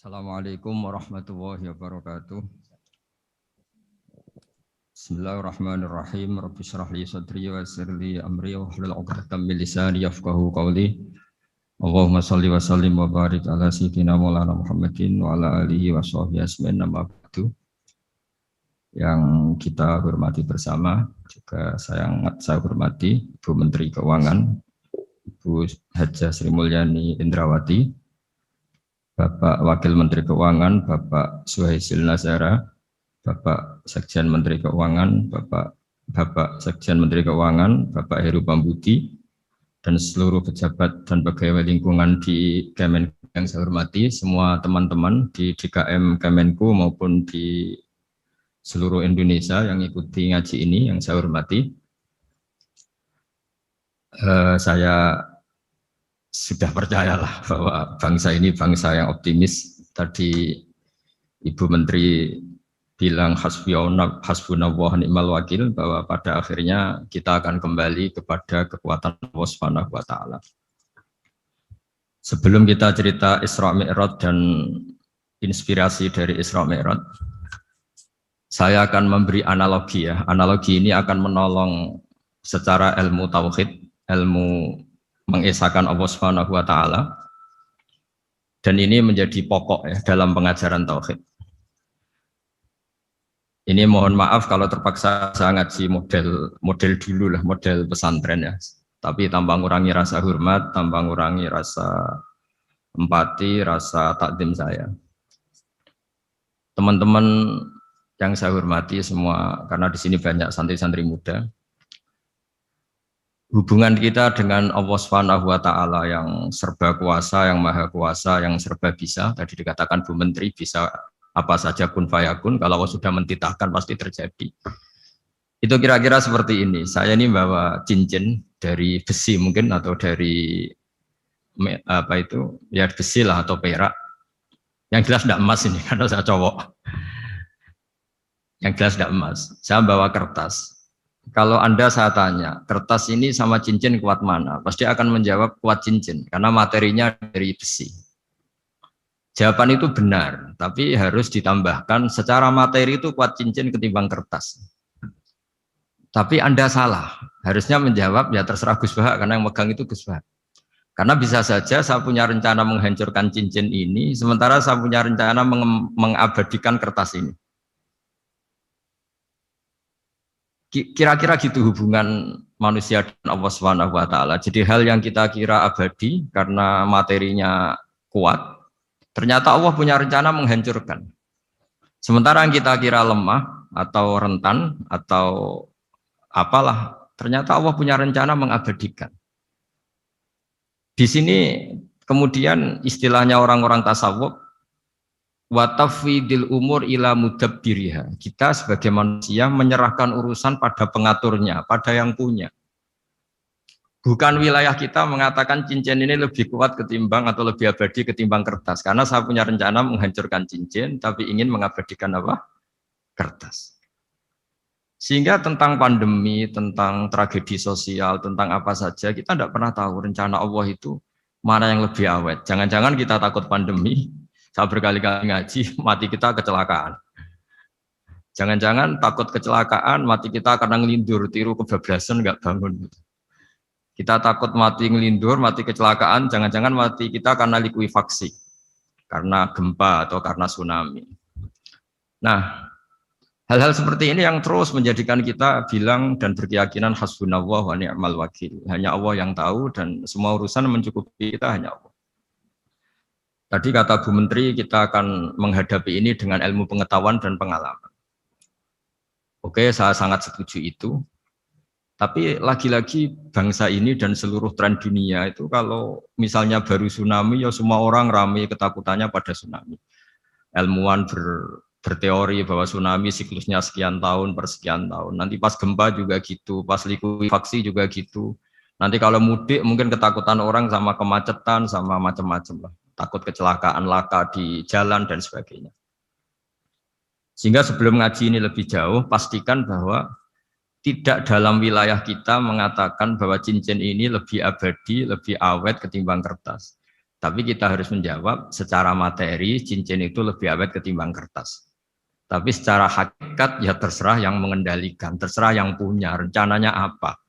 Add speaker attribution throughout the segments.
Speaker 1: Assalamualaikum warahmatullahi wabarakatuh. Bismillahirrahmanirrahim. Rabbi shrah li sadri wa yassir li amri wa hlul 'uqdatam min lisani yafqahu qawli. Allahumma shalli wa sallim wa barik ala sayyidina Maulana Muhammadin wa ala alihi wa sahbihi ajmain. Amma ba'du. Yang kita hormati bersama juga saya hormati Ibu Menteri Keuangan, Ibu Hajah Sri Mulyani Indrawati, Bapak Wakil Menteri Keuangan, Bapak Suhaisil Nazara, Bapak Sekjen Menteri Keuangan, Bapak Sekjen Menteri Keuangan, Bapak Heru Pambudi, dan seluruh pejabat dan pegawai lingkungan di Kemenku yang saya hormati, semua teman-teman di DKM Kemenku maupun di seluruh Indonesia yang ikuti ngaji ini yang saya hormati. Saya sudah percayalah bahwa bangsa ini bangsa yang optimis. Tadi Ibu Menteri bilang hasbunallah ni'mal wakil, bahwa pada akhirnya kita akan kembali kepada kekuatan Allah Subhanahu wa taala. Sebelum kita cerita Isra Mi'raj dan inspirasi dari Isra Mi'raj, saya akan memberi analogi ya. Analogi ini akan menolong secara ilmu tauhid, ilmu mengesahkan Allah Subhanahu wa taala, dan ini menjadi pokok ya dalam pengajaran tauhid. Ini mohon maaf kalau terpaksa saya ngaji model dulu lah, model pesantren ya. Tapi tanpa ngurangi rasa hormat, tanpa ngurangi rasa empati, rasa takdim saya. Teman-teman yang saya hormati semua, karena di sini banyak santri-santri muda. Hubungan kita dengan Allah Subhanahu wa taala yang serba kuasa, yang maha kuasa, yang serba bisa. Tadi dikatakan Bu Menteri bisa apa saja kun fayakun, kalau Allah sudah mentitahkan pasti terjadi. Itu kira-kira seperti ini. Saya ini bawa cincin dari besi mungkin, atau dari apa itu? Ya besi lah atau perak. Yang jelas tidak emas ini karena saya cowok. Yang jelas tidak emas. Saya bawa kertas. Kalau Anda saya tanya, kertas ini sama cincin kuat mana? Pasti akan menjawab kuat cincin, karena materinya dari besi. Jawaban itu benar, tapi harus ditambahkan secara materi itu kuat cincin ketimbang kertas. Tapi Anda salah, harusnya menjawab ya terserah Gus Bahak, karena yang megang itu Gus Bahak. Karena bisa saja saya punya rencana menghancurkan cincin ini, sementara saya punya rencana mengabadikan kertas ini. Kira-kira gitu hubungan manusia dan Allah Subhanahu wa taala. Jadi hal yang kita kira abadi karena materinya kuat, ternyata Allah punya rencana menghancurkan. Sementara yang kita kira lemah atau rentan atau apalah, ternyata Allah punya rencana mengabadikan. Di sini kemudian istilahnya orang-orang tasawuf, wa tafwidil umur ila mudabbiriha. Kita sebagai manusia menyerahkan urusan pada pengaturnya, pada yang punya. Bukan wilayah kita mengatakan cincin ini lebih kuat ketimbang atau lebih abadi ketimbang kertas. Karena saya punya rencana menghancurkan cincin, tapi ingin mengabadikan apa? Kertas. Sehingga tentang pandemi, tentang tragedi sosial, tentang apa saja, kita tidak pernah tahu rencana Allah itu mana yang lebih awet. Jangan-jangan kita takut pandemi, saya berkali-kali ngaji, mati kita kecelakaan. Jangan-jangan takut kecelakaan, mati kita karena ngelindur, tiru kebablasan, nggak bangun. Kita takut mati ngelindur, mati kecelakaan, jangan-jangan mati kita karena likuifaksi, karena gempa atau karena tsunami. Nah, hal-hal seperti ini yang terus menjadikan kita bilang dan berkeyakinan hasbunallah wa ni'mal wakil. Hanya Allah yang tahu dan semua urusan mencukupi kita hanya Allah. Tadi kata Bu Menteri, kita akan menghadapi ini dengan ilmu pengetahuan dan pengalaman. Oke, saya sangat setuju itu. Tapi lagi-lagi bangsa ini dan seluruh tren dunia itu kalau misalnya baru tsunami, ya semua orang ramai ketakutannya pada tsunami. Ilmuwan berteori bahwa tsunami siklusnya sekian tahun per sekian tahun. Nanti pas gempa juga gitu, pas likuifaksi juga gitu. Nanti kalau mudik mungkin ketakutan orang sama kemacetan, sama macam-macam lah. Takut kecelakaan laka di jalan dan sebagainya. Sehingga sebelum ngaji ini lebih jauh, pastikan bahwa tidak dalam wilayah kita mengatakan bahwa cincin ini lebih abadi, lebih awet ketimbang kertas. Tapi kita harus menjawab secara materi cincin itu lebih awet ketimbang kertas. Tapi secara hakikat ya terserah yang mengendalikan, terserah yang punya, rencananya apa.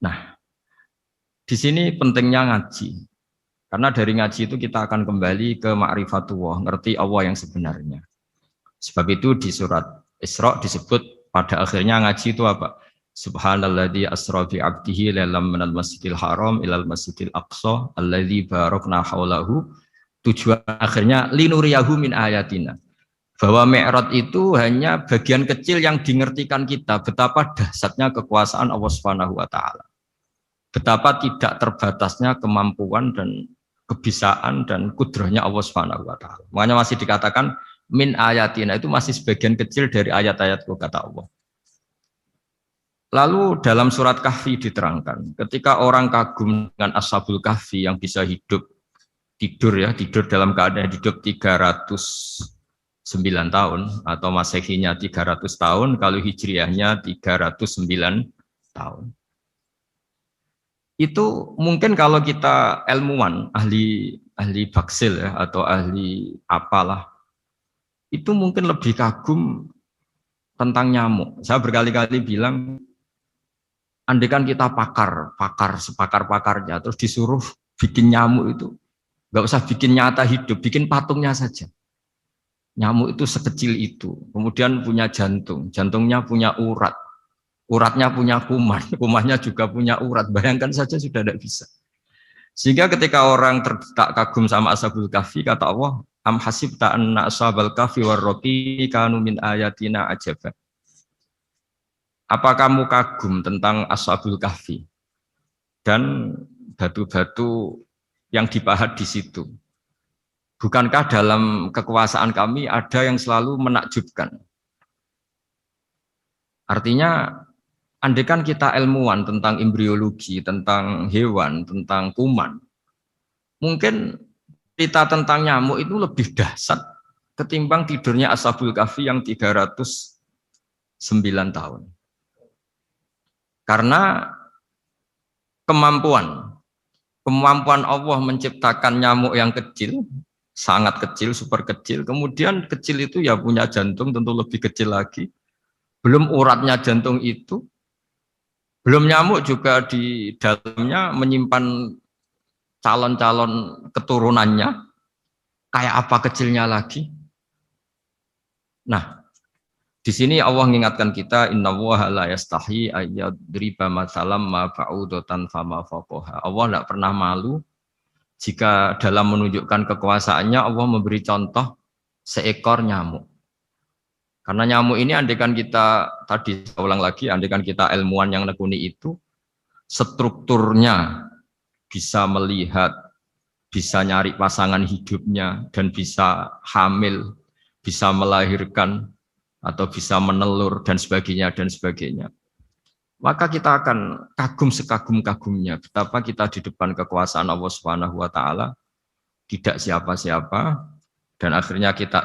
Speaker 1: Nah, di sini pentingnya ngaji. Karena dari ngaji itu kita akan kembali ke ma'rifatullah, ngerti Allah yang sebenarnya. Sebab itu di surat Isra disebut pada akhirnya ngaji itu apa? Subhanalladzi asra bi 'abdihi lailam minal masjidil haram ilal masjidil aqsa alladzi barakna haulahu. Tujuan akhirnya linuriyahu min ayatina. Bahwa Mi'raj itu hanya bagian kecil yang dingertikan kita betapa dahsyatnya kekuasaan Allah Subhanahu wa taala. Betapa tidak terbatasnya kemampuan dan kebisaan dan kudrahnya Allah Subhanahu wa taala. Makanya masih dikatakan min ayatina, itu masih sebagian kecil dari ayat-ayatku kata Allah. Lalu dalam surat Kahfi diterangkan, ketika orang kagum dengan Ashabul Kahfi yang bisa hidup tidur dalam keadaan hidup 309 tahun atau Masehinya 300 tahun, kalau Hijriahnya 309 tahun. Itu mungkin kalau kita ilmuwan, ahli baksil ya, atau ahli apalah, itu mungkin lebih kagum tentang nyamuk. Saya berkali-kali bilang, andaikan kita sepakar-pakarnya, terus disuruh bikin nyamuk itu, nggak usah bikin nyata hidup, bikin patungnya saja. Nyamuk itu sekecil itu, kemudian punya jantung, jantungnya punya urat, uratnya punya kuman, kumannya juga punya urat. Bayangkan saja sudah tidak bisa. Sehingga ketika orang tak kagum sama Ashabul Kahfi, kata Allah, am hasibta anna ashabal kahfi warraqi kanu min ayatina ajaba. Apa kamu kagum tentang Ashabul Kahfi dan batu-batu yang dipahat di situ? Bukankah dalam kekuasaan kami ada yang selalu menakjubkan? Artinya, andaikan kita ilmuwan tentang embriologi, tentang hewan, tentang kuman, mungkin cerita tentang nyamuk itu lebih dahsyat ketimbang tidurnya Ashabul Kahfi yang 309 tahun. Karena kemampuan Allah menciptakan nyamuk yang kecil, sangat kecil, super kecil, kemudian kecil itu ya punya jantung tentu lebih kecil lagi, belum uratnya jantung itu, belum nyamuk juga di dalamnya menyimpan calon-calon keturunannya, kayak apa kecilnya lagi. Nah, di sini Allah mengingatkan kita, innallaha la yastahi ayyadriba mathalam ma ba'udatan fama fawqaha. Allah tidak pernah malu jika dalam menunjukkan kekuasaannya Allah memberi contoh seekor nyamuk. Karena nyamuk ini andaikan kita, tadi saya ulang lagi, andaikan kita ilmuwan yang nekuni itu, strukturnya bisa melihat, bisa nyari pasangan hidupnya, dan bisa hamil, bisa melahirkan, atau bisa menelur dan sebagainya, maka kita akan kagum sekagum-kagumnya betapa kita di depan kekuasaan Allah Subhanahu wa taala tidak siapa-siapa, dan akhirnya kita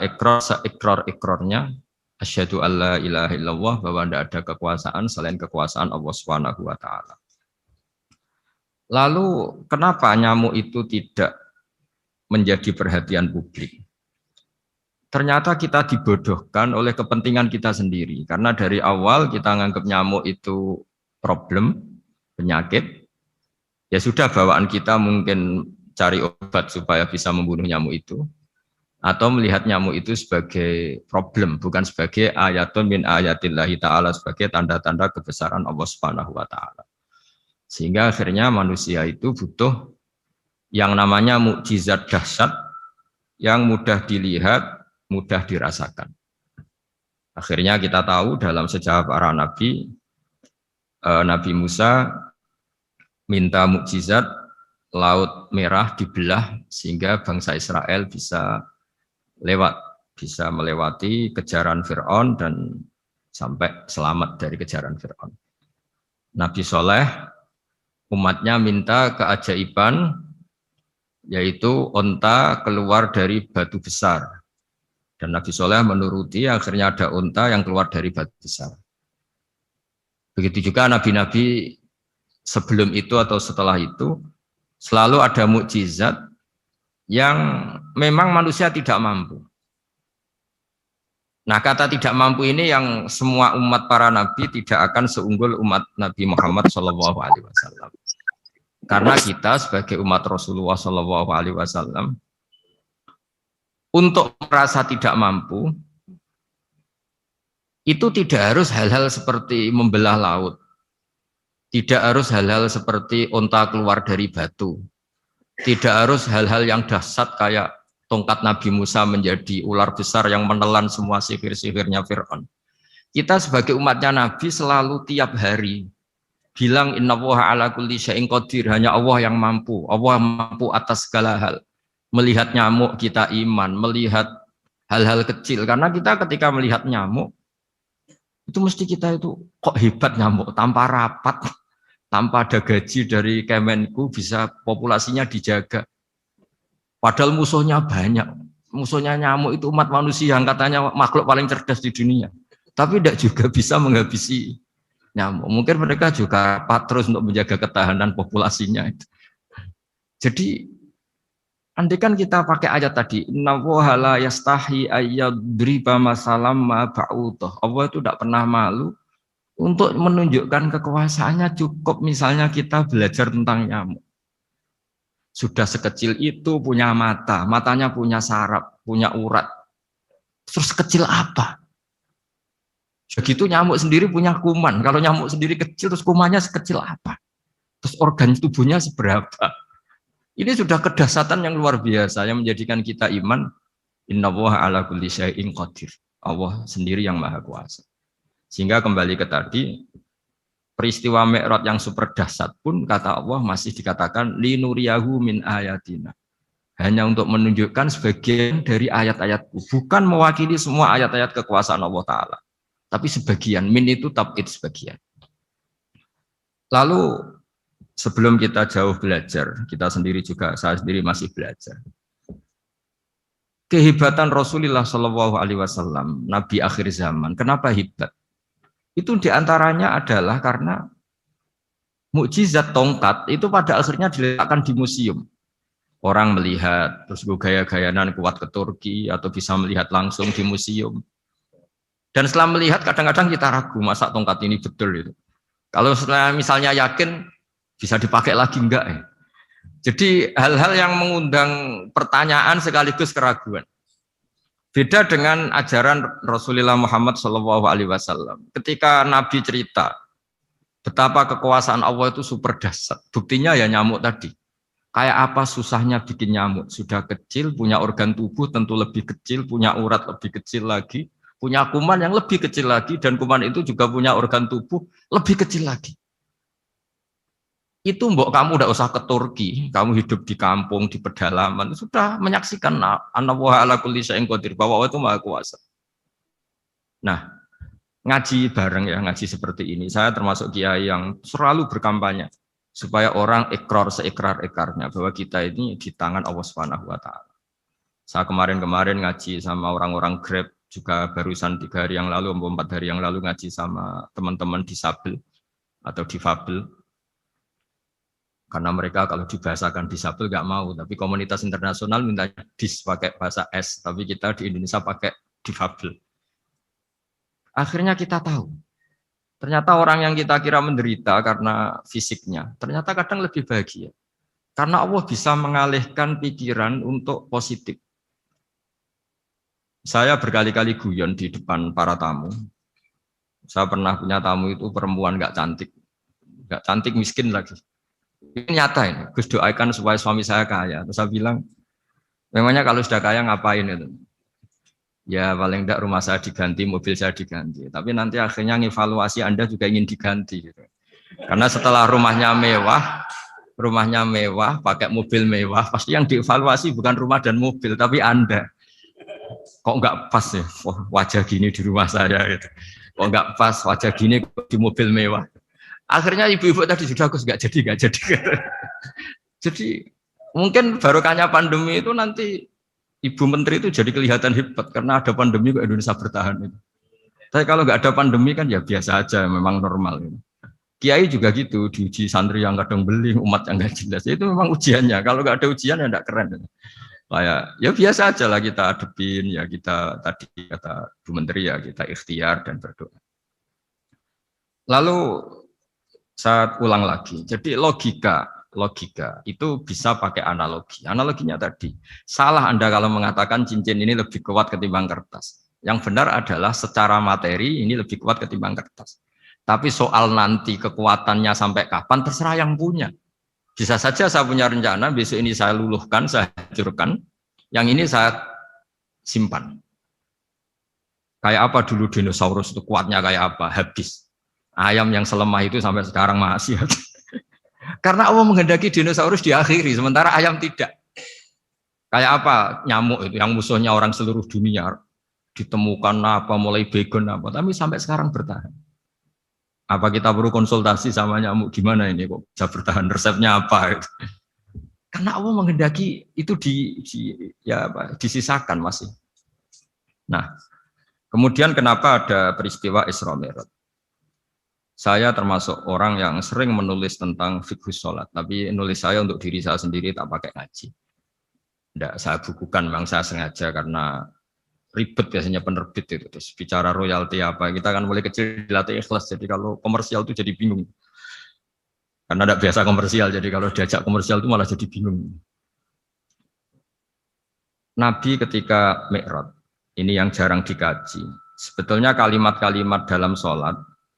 Speaker 1: ikrar-ikrarnya asyhadu alla ilaha illallah, bahwa tidak ada kekuasaan selain kekuasaan Allah Subhanahu wa taala. Lalu kenapa nyamuk itu tidak menjadi perhatian publik? Ternyata kita dibodohkan oleh kepentingan kita sendiri. Karena dari awal kita menganggap nyamuk itu problem, penyakit. Ya sudah, bawaan kita mungkin cari obat supaya bisa membunuh nyamuk itu. Atau melihat nyamuk itu sebagai problem, bukan sebagai ayatun min ayatillahi ta'ala, sebagai tanda-tanda kebesaran Allah Subhanahu wa ta'ala. Sehingga akhirnya manusia itu butuh yang namanya mukjizat dahsyat yang mudah dilihat, mudah dirasakan. Akhirnya kita tahu dalam sejarah para nabi, Nabi Musa minta mukjizat Laut Merah dibelah sehingga bangsa Israel bisa melewati kejaran Fir'aun dan sampai selamat dari kejaran Fir'aun. Nabi Soleh umatnya minta keajaiban, yaitu onta keluar dari batu besar. Dan Nabi Soleh menuruti, akhirnya ada unta yang keluar dari batu besar. Begitu juga nabi-nabi sebelum itu atau setelah itu, selalu ada mukjizat yang memang manusia tidak mampu. Nah, kata tidak mampu ini yang semua umat para nabi tidak akan seunggul umat Nabi Muhammad SAW. Karena kita sebagai umat Rasulullah SAW untuk merasa tidak mampu itu tidak harus hal-hal seperti membelah laut, tidak harus hal-hal seperti onta keluar dari batu, tidak harus hal-hal yang dahsyat kayak tongkat Nabi Musa menjadi ular besar yang menelan semua sihir-sihirnya Fir'aun. Kita sebagai umatnya Nabi selalu tiap hari bilang innallaha ala kulli syai'in qadir, hanya Allah yang mampu. Allah mampu atas segala hal. Melihat nyamuk kita iman, melihat hal-hal kecil. Karena kita ketika melihat nyamuk itu mesti kita itu kok hebat nyamuk tanpa rapat, tanpa ada gaji dari Kemenku bisa populasinya dijaga. Padahal musuhnya banyak. Musuhnya nyamuk itu umat manusia yang katanya makhluk paling cerdas di dunia. Tapi tidak juga bisa menghabisi nyamuk. Mungkin mereka juga rapat terus untuk menjaga ketahanan populasinya. Jadi andai kan kita pakai ayat tadi, innallaha la yastahi ayyadriba masalam ma ba'udah. Allah itu tidak pernah malu untuk menunjukkan kekuasaannya. Cukup misalnya kita belajar tentang nyamuk. Sudah sekecil itu punya mata, matanya punya saraf, punya urat. Terus sekecil apa? Begitu nyamuk sendiri punya kuman. Kalau nyamuk sendiri kecil, terus kumannya sekecil apa? Terus organ tubuhnya seberapa? Ini sudah kedahsyatan yang luar biasa yang menjadikan kita iman. Innallaha ala kulli syai'in qadir. Allah sendiri yang maha kuasa. Sehingga kembali ke tadi, peristiwa Mi'raj yang super dahsyat pun kata Allah masih dikatakan linuriyahu min ayatina. Hanya untuk menunjukkan sebagian dari ayat-ayatku. Bukan mewakili semua ayat-ayat kekuasaan Allah Ta'ala. Tapi sebagian, min itu tab'id sebagian. Lalu sebelum kita jauh belajar, kita sendiri juga, saya sendiri masih belajar. Kehebatan Rasulullah SAW, Nabi akhir zaman, kenapa hebat? Itu diantaranya adalah karena mukjizat tongkat itu pada akhirnya diletakkan di museum. Orang melihat, terus gaya-gayanan kuat ke Turki, atau bisa melihat langsung di museum. Dan setelah melihat, kadang-kadang kita ragu, masa tongkat ini betul itu. Kalau setelah misalnya yakin, bisa dipakai lagi enggak ya? Jadi hal-hal yang mengundang pertanyaan sekaligus keraguan. Beda dengan ajaran Rasulullah Muhammad SAW. Ketika Nabi cerita betapa kekuasaan Allah itu super dahsyat. Buktinya ya nyamuk tadi. Kayak apa susahnya bikin nyamuk. Sudah kecil, punya organ tubuh tentu lebih kecil, punya urat lebih kecil lagi, punya kuman yang lebih kecil lagi, dan kuman itu juga punya organ tubuh lebih kecil lagi. Itu mbok kamu udah usah ke Turki, kamu hidup di kampung, di pedalaman, sudah menyaksikan anallaha ala kulli syai'in qadir, bahwa Allah itu maha kuasa. Nah, ngaji bareng ya, ngaji seperti ini, saya termasuk kiai yang selalu berkampanye supaya orang ikrar seikrar-ikrarnya bahwa kita ini di tangan Allah Subhanahu wa taala. Saya kemarin-kemarin ngaji sama orang-orang Grab, juga barusan 3 hari yang lalu, 4 hari yang lalu ngaji sama teman-teman disabel atau difabel. Karena mereka kalau dibahasakan disabel nggak mau, tapi komunitas internasional minta dis pakai bahasa S, tapi kita di Indonesia pakai difabel. Akhirnya kita tahu, ternyata orang yang kita kira menderita karena fisiknya, ternyata kadang lebih bahagia. Karena Allah bisa mengalihkan pikiran untuk positif. Saya berkali-kali guyon di depan para tamu. Saya pernah punya tamu itu perempuan nggak cantik miskin lagi. Ini nyata ini, Gus doakan supaya suami saya kaya. Terus saya bilang, memangnya kalau sudah kaya ngapain itu? Ya paling tidak rumah saya diganti, mobil saya diganti. Tapi nanti akhirnya ngevaluasi Anda juga ingin diganti. Gitu. Karena setelah rumahnya mewah, pakai mobil mewah, pasti yang dievaluasi bukan rumah dan mobil, tapi Anda. Kok nggak pas ya, wajah gini di rumah saya gitu. Kok nggak pas wajah gini di mobil mewah. Akhirnya ibu-ibu tadi sudah aku nggak jadi. Jadi mungkin barokahnya pandemi itu nanti Ibu Menteri itu jadi kelihatan hebat karena ada pandemi kok Indonesia bertahan itu. Tapi kalau nggak ada pandemi kan ya biasa aja, memang normal. Gitu. Kiai juga gitu, diuji santri yang kadang beli, umat yang nggak jelas. Itu memang ujiannya. Kalau nggak ada ujian ya nggak keren. Gitu. Kayak ya biasa aja lah kita adepin ya, kita tadi kata Bu Menteri ya kita ikhtiar dan berdoa. Lalu saya ulang lagi. Jadi logika itu bisa pakai analogi. Analoginya tadi, salah Anda kalau mengatakan cincin ini lebih kuat ketimbang kertas. Yang benar adalah secara materi ini lebih kuat ketimbang kertas. Tapi soal nanti kekuatannya sampai kapan terserah yang punya. Bisa saja saya punya rencana, besok ini saya luluhkan, saya hancurkan, yang ini saya simpan. Kayak apa dulu dinosaurus itu kuatnya kayak apa? Habis. Ayam yang selemah itu sampai sekarang masih ada. Karena Allah menghendaki dinosaurus diakhiri, sementara ayam tidak. Kayak apa nyamuk itu yang musuhnya orang seluruh dunia, ditemukan apa, mulai begon apa, tapi sampai sekarang bertahan. Apa kita perlu konsultasi sama nyamuk gimana ini kok bisa bertahan, resepnya apa? Karena Allah menghendaki itu disisakan masih. Nah, kemudian kenapa ada peristiwa Isra Mi'raj? Saya termasuk orang yang sering menulis tentang fikih sholat, tapi nulis saya untuk diri saya sendiri tak pakai ngaji. Tidak, saya bukukan, memang saya sengaja karena ribet biasanya penerbit itu. Terus bicara royalti apa, kita kan mulai kecil dilatih ikhlas, jadi kalau komersial itu jadi bingung. Karena tidak biasa komersial, jadi kalau diajak komersial itu malah jadi bingung. Nabi ketika Mi'raj, ini yang jarang dikaji. Sebetulnya kalimat-kalimat dalam sholat,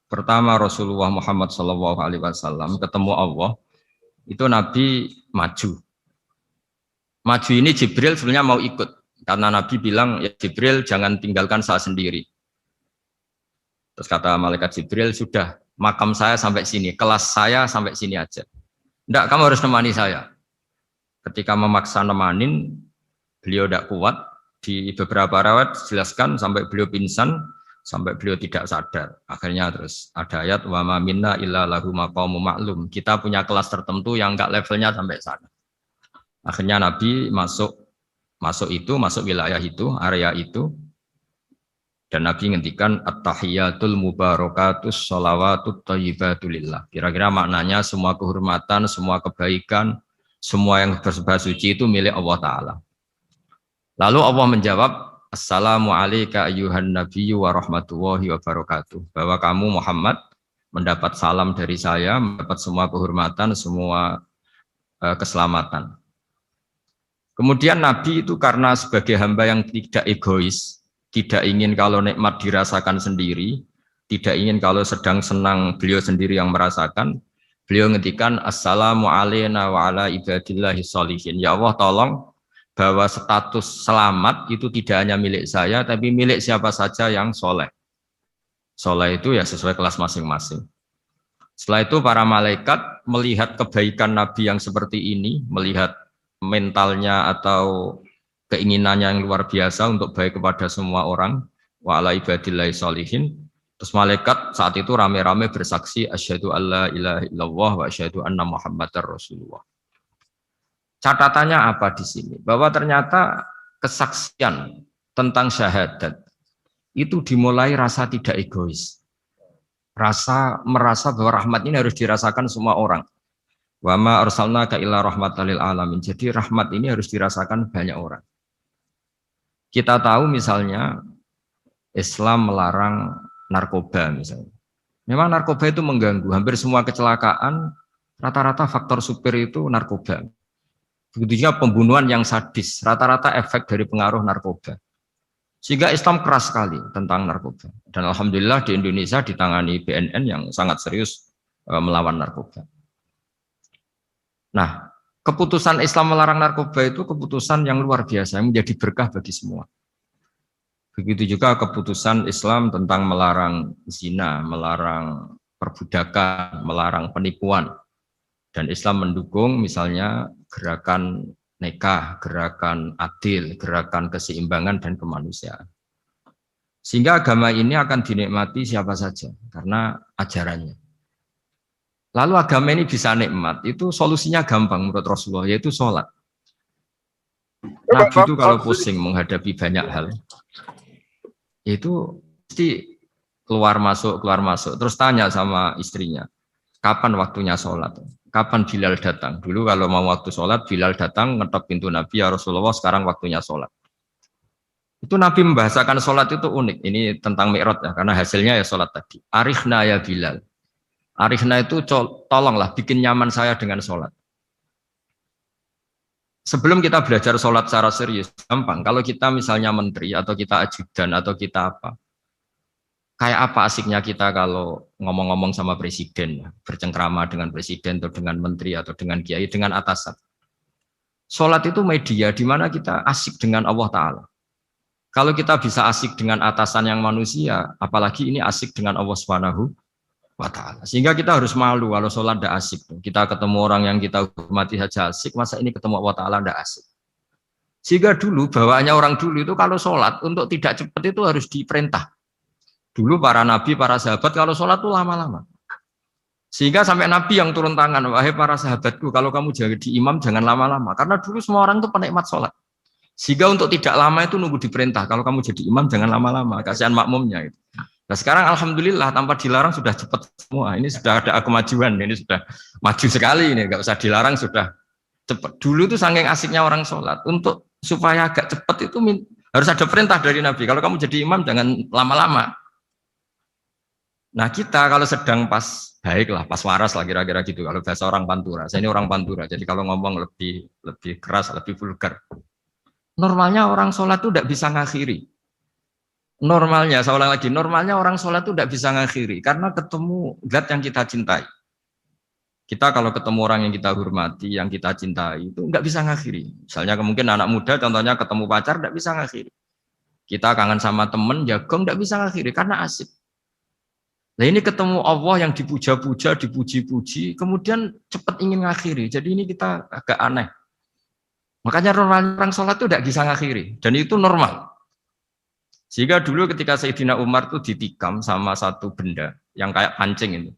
Speaker 1: pertama Rasulullah Muhammad SAW ketemu Allah, itu Nabi maju. Maju ini Jibril sebenarnya mau ikut, karena Nabi bilang, ya Jibril jangan tinggalkan saya sendiri. Terus kata malaikat Jibril, sudah makam saya sampai sini, kelas saya sampai sini aja. Enggak, kamu harus nemani saya. Ketika memaksa nemanin, beliau tidak kuat. Di beberapa rawat jelaskan sampai beliau pingsan, sampai beliau tidak sadar. Akhirnya terus ada ayat wa ma minna illa lahu maqamun ma'lum. Kita punya kelas tertentu yang enggak levelnya sampai sana. Akhirnya Nabi masuk wilayah itu, area itu. Dan Nabi ngendikan at-tahiyatul mubarakatus sholawatut thayyibatulillah. Kira-kira maknanya semua kehormatan, semua kebaikan, semua yang bersembah suci itu milik Allah Ta'ala. Lalu Allah menjawab, Assalamu alayka ayyuhan nabiyyu wa rahmatullahi wa barakatuh. Bahwa kamu Muhammad mendapat salam dari saya, mendapat semua kehormatan, semua keselamatan. Kemudian Nabi itu karena sebagai hamba yang tidak egois, tidak ingin kalau nikmat dirasakan sendiri, tidak ingin kalau sedang senang beliau sendiri yang merasakan, beliau ngendikan Assalamu alayna wa ala ibadillahi sholihin. Ya Allah tolong bahwa status selamat itu tidak hanya milik saya, tapi milik siapa saja yang soleh. Soleh itu ya sesuai kelas masing-masing. Setelah itu para malaikat melihat kebaikan Nabi yang seperti ini, melihat mentalnya atau keinginannya yang luar biasa untuk baik kepada semua orang, wa ala ibadillahi sholihin. Terus malaikat saat itu rame-rame bersaksi asyhadu alla ilaha illallah wa asyhadu anna muhammadar rasulullah. Catatannya apa di sini? Bahwa ternyata kesaksian tentang syahadat itu dimulai rasa tidak egois. Merasa bahwa rahmat ini harus dirasakan semua orang. Wa ma arsalnaka illa rahmatan lil alamin. Jadi rahmat ini harus dirasakan banyak orang. Kita tahu misalnya Islam melarang narkoba misalnya. Memang narkoba itu mengganggu. Hampir semua kecelakaan rata-rata faktor supir itu narkoba. Begitu juga pembunuhan yang sadis, rata-rata efek dari pengaruh narkoba. Sehingga Islam keras sekali tentang narkoba. Dan alhamdulillah di Indonesia ditangani BNN yang sangat serius melawan narkoba. Nah, keputusan Islam melarang narkoba itu keputusan yang luar biasa, yang menjadi berkah bagi semua. Begitu juga keputusan Islam tentang melarang zina, melarang perbudakan, melarang penipuan. Dan Islam mendukung misalnya gerakan nikah, gerakan adil, gerakan keseimbangan dan kemanusiaan. Sehingga agama ini akan dinikmati siapa saja karena ajarannya. Lalu agama ini bisa nikmat, itu solusinya gampang menurut Rasulullah, yaitu sholat. Nabi itu kalau pusing menghadapi banyak hal, itu pasti keluar masuk, terus tanya sama istrinya, kapan waktunya sholat, kapan Bilal datang. Dulu kalau mau waktu sholat, Bilal datang ngetok pintu Nabi, ya Rasulullah sekarang waktunya sholat. Itu Nabi membahasakan sholat itu unik. Ini tentang Mi'raj ya, karena hasilnya ya sholat tadi. Arikhna ya Bilal. Arikhna itu tolonglah bikin nyaman saya dengan sholat. Sebelum kita belajar sholat secara serius, gampang. Kalau kita misalnya menteri atau kita ajudan atau kita apa, kayak apa asiknya kita kalau ngomong-ngomong sama presiden, ya, bercengkrama dengan presiden atau dengan menteri atau dengan kiai, dengan atasan. Sholat itu media di mana kita asik dengan Allah Ta'ala. Kalau kita bisa asik dengan atasan yang manusia, apalagi ini asik dengan Allah Subhanahu wa ta'ala. Sehingga kita harus malu kalau sholat tidak asik. Kita ketemu orang yang kita hormati saja asik, masa ini ketemu Allah Ta'ala tidak asik. Sehingga dulu, bawaannya orang dulu itu kalau sholat, untuk tidak cepat itu harus diperintah. Dulu para nabi, para sahabat kalau sholat itu lama-lama. Sehingga sampai nabi yang turun tangan, wahai para sahabatku, kalau kamu jadi imam jangan lama-lama. Karena dulu semua orang itu penikmat sholat. Sehingga untuk tidak lama itu nunggu diperintah. Kalau kamu jadi imam jangan lama-lama, kasihan makmumnya itu. Nah sekarang alhamdulillah tanpa dilarang sudah cepat semua. Ini sudah ada kemajuan, ini sudah maju sekali ini, nggak usah dilarang sudah cepat. Dulu itu saking asiknya orang sholat, untuk supaya agak cepat itu harus ada perintah dari Nabi. Kalau kamu jadi imam jangan lama-lama. Nah kita kalau sedang pas baiklah, pas waras lah kira-kira gitu. Kalau bahasa orang Pantura, saya ini orang Pantura, jadi kalau ngomong lebih keras, lebih vulgar. Normalnya orang sholat itu tidak bisa ngakhiri. Normalnya, saya ulang lagi, normalnya orang sholat itu tidak bisa ngakhiri karena ketemu zat yang kita cintai. Kita kalau ketemu orang yang kita hormati, yang kita cintai itu nggak bisa ngakhiri. Misalnya mungkin anak muda, contohnya ketemu pacar nggak bisa ngakhiri. Kita kangen sama temen, jagung nggak bisa ngakhiri karena asik. Nah ini ketemu Allah yang dipuja-puja, dipuji-puji, kemudian cepat ingin ngakhiri. Jadi ini kita agak aneh. Makanya orang sholat itu tidak bisa ngakhiri dan itu normal. Sehingga dulu ketika Sayyidina Umar itu ditikam sama satu benda yang kayak pancing itu.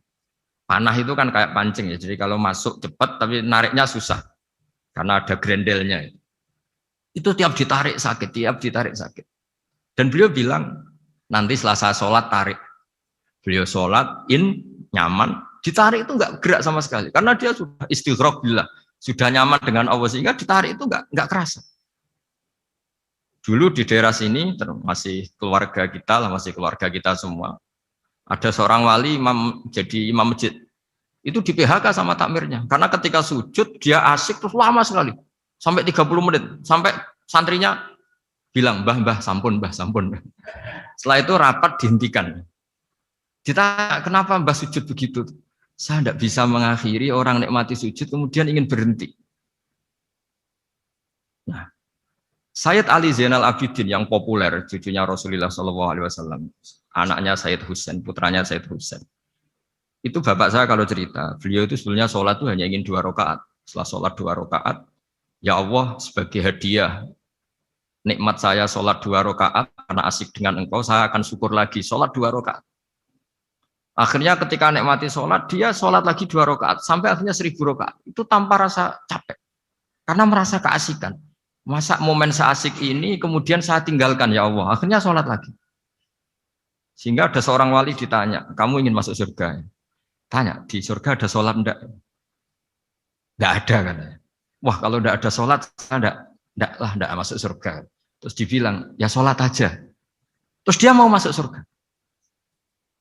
Speaker 1: Panah itu kan kayak pancing ya, jadi kalau masuk cepat tapi nariknya susah. Karena ada grendelnya. Itu tiap ditarik sakit, tiap ditarik sakit. Dan beliau bilang, nanti setelah saya sholat tarik. Beliau sholat, nyaman, ditarik itu enggak gerak sama sekali. Karena dia sudah istighraq billah, sudah nyaman dengan Allah, sehingga ditarik itu enggak kerasa. Dulu di daerah sini masih keluarga kita lah, masih keluarga kita semua. Ada seorang wali jadi imam masjid. Itu di PHK sama takmirnya. Karena ketika sujud dia asik terus lama sekali. Sampai 30 menit. Sampai santrinya bilang, "Mbah, sampun, Mbah, sampun." Setelah itu rapat dihentikan. Ditanya, "Kenapa Mbah sujud begitu?" "Saya tidak bisa mengakhiri orang nikmati sujud kemudian ingin berhenti." Nah, Sayyid Ali Zainal Abidin yang populer, cucunya Rasulullah SAW, anaknya Sayyid Husain, putranya Sayyid Husain. Itu bapak saya kalau cerita, beliau itu sebetulnya sholat itu hanya ingin 2 rakaat. Setelah sholat 2 rakaat, ya Allah sebagai hadiah, nikmat saya sholat 2 rakaat, karena asik dengan engkau, saya akan syukur lagi, sholat 2 rakaat. Akhirnya ketika nikmati sholat, dia sholat lagi 2 rakaat, sampai akhirnya 1000 rakaat. Itu tanpa rasa capek, karena merasa keasikan. Masa momen seasik ini kemudian saya tinggalkan ya Allah. Akhirnya sholat lagi. Sehingga ada seorang wali ditanya, "Kamu ingin masuk surga?" Tanya, "Di surga ada sholat enggak?" Enggak ada katanya. Wah kalau enggak ada sholat, saya enggak masuk surga. Terus dibilang, "Ya sholat aja." Terus dia mau masuk surga.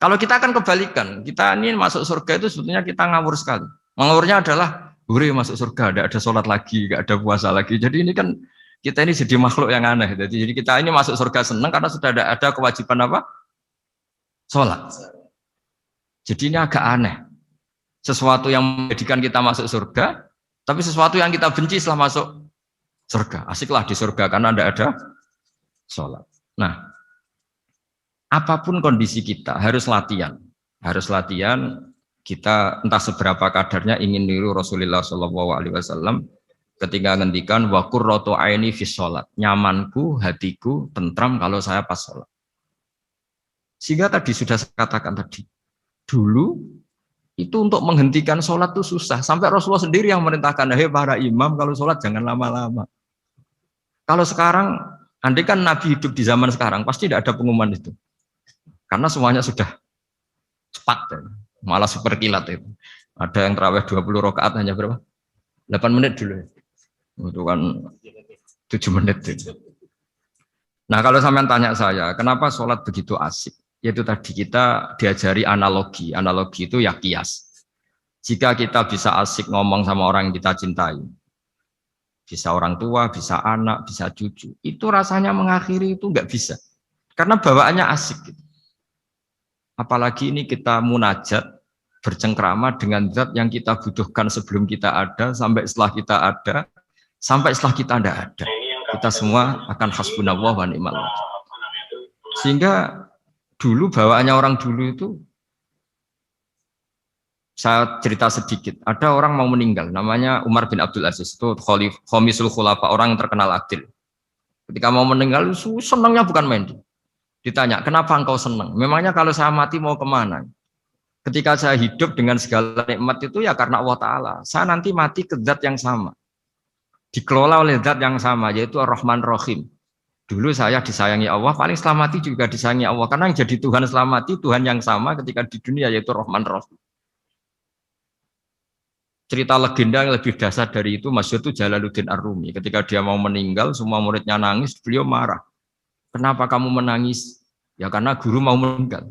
Speaker 1: Kalau kita akan kebalikan, kita ini masuk surga itu sebetulnya kita ngawur sekali. Ngawurnya adalah, masuk surga, enggak ada sholat lagi, enggak ada puasa lagi. Jadi ini kan kita ini jadi makhluk yang aneh. Jadi kita ini masuk surga senang karena sudah ada kewajiban apa? Sholat. Jadi ini agak aneh. Sesuatu yang menjadikan kita masuk surga, tapi sesuatu yang kita benci setelah masuk surga. Asiklah di surga karena tidak ada sholat. Nah, apapun kondisi kita harus latihan. Harus latihan. Kita entah seberapa kadarnya ingin niru Rasulullah SAW ketika ngendikan wa qurratu aini fi sholat, nyamanku, hatiku tentram kalau saya pas sholat. Sehingga tadi sudah saya katakan tadi, dulu itu untuk menghentikan sholat itu susah, sampai Rasulullah sendiri yang merintahkan, "Hei para imam, kalau sholat jangan lama-lama." Kalau sekarang, andai kan Nabi hidup di zaman sekarang, pasti tidak ada pengumuman itu, karena semuanya sudah cepat, malah super kilat itu. Ada yang terawih 20 rakaat hanya berapa? 8 menit dulu. Itu kan 7 menit. Nah kalau sampean tanya saya, kenapa sholat begitu asik? Yaitu tadi kita diajari analogi. Analogi itu ya kias. Jika kita bisa asik ngomong sama orang yang kita cintai, bisa orang tua, bisa anak, bisa cucu, itu rasanya mengakhiri itu nggak bisa. Karena bawaannya asik. Gitu. Apalagi ini kita munajat, bercengkrama dengan zat yang kita butuhkan sebelum kita ada, sampai setelah kita ada, sampai setelah kita tidak ada. Kita semua akan hasbunallah wa ni'mal wakil. Sehingga dulu bawaannya orang dulu itu, saya cerita sedikit. Ada orang mau meninggal, namanya Umar bin Abdul Aziz, itu Khomisul Khulafa, orang yang terkenal adil. Ketika mau meninggal, senangnya bukan main. Ditanya, kenapa engkau senang? Memangnya kalau saya mati mau kemana? Ketika saya hidup dengan segala nikmat itu ya karena Allah Ta'ala. Saya nanti mati ke zat yang sama. Dikelola oleh zat yang sama, yaitu Ar-Rahman Rahim. Dulu saya disayangi Allah, paling setelah mati juga disayangi Allah. Karena yang jadi Tuhan setelah mati, Tuhan yang sama ketika di dunia, yaitu Rahman Rahim. Cerita legenda yang lebih dasar dari itu, masyhur itu Jalaluddin Ar-Rumi. Ketika dia mau meninggal, semua muridnya nangis, beliau marah. Kenapa kamu menangis? Ya karena guru mau meninggal.